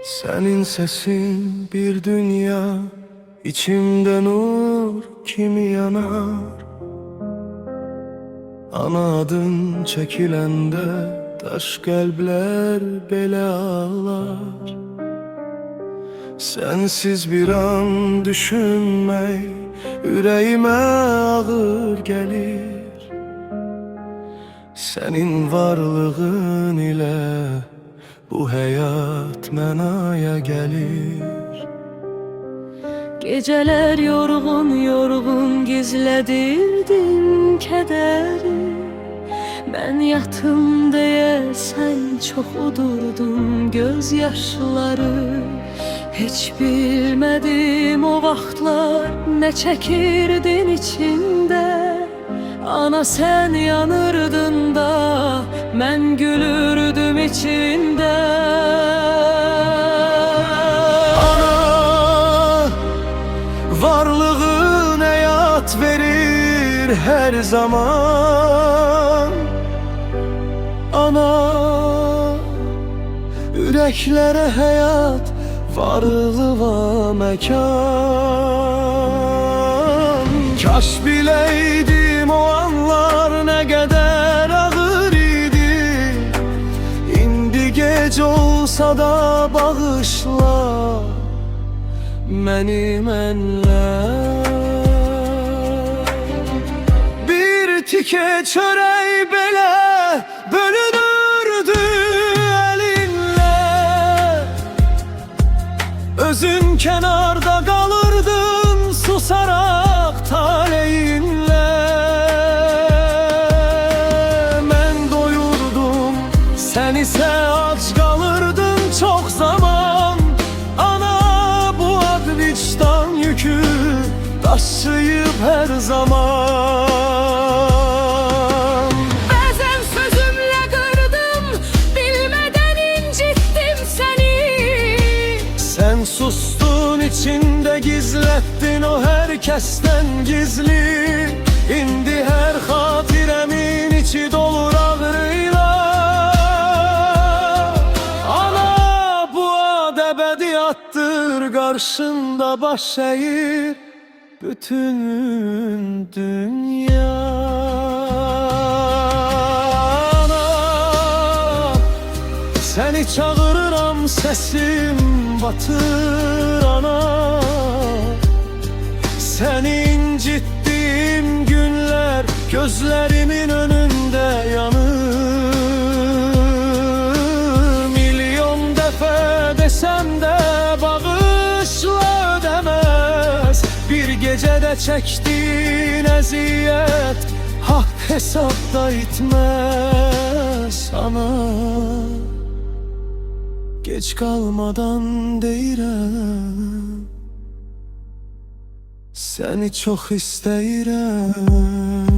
Senin sesin bir dünya, içimde nur kimi yanar. Ana adın çekilende taş kalpler belə ağlar. Sensiz bir an düşünmek yüreğime ağır gelir. Senin varlığın ile bu hayat mənaya gelir. Geceler yorgun yorgun gizledirdin kederi. Ben yatım diye sen çok udurdun gözyaşları. Hiç bilmedim o vaxtlar ne çekirdin içinde. Ana sen yanırdın da ben gülürdüm içinde. Ana, varlığın hayat verir her zaman. Ana, yüreklere hayat, varlığa mekan. Kaş bileydim o anlar ne kadar ağır idi. İndi gece olsa da bağışla məni mənlə. Bir tike çörək belə bölünürdü elinle. Özün kenarda kalırdın susarak taleyinle. Ben doyurdum, sen ise aç kalırdın çok zaman. Ana, bu ad vicdan yükü taşıyıp her zaman. Bazen sözümle kırdım, bilmeden incittim seni. Sen sustun, içinde gizlettin o herkesten gizli. İndi her hatiremin içi dolur ağrıyla. Ana, bu ad ebediyattır, karşında baş eğir bütün dünya. Ana, seni çağırıram, sesim batır ana. Seni incittiğim günler gözlerimin önünde yanır. Milyon defa desem de bağışla ödemez. Bir gecede çektiğin eziyet hak hesapta itmez ana. Geç kalmadan deyirəm, seni çok istəyirəm.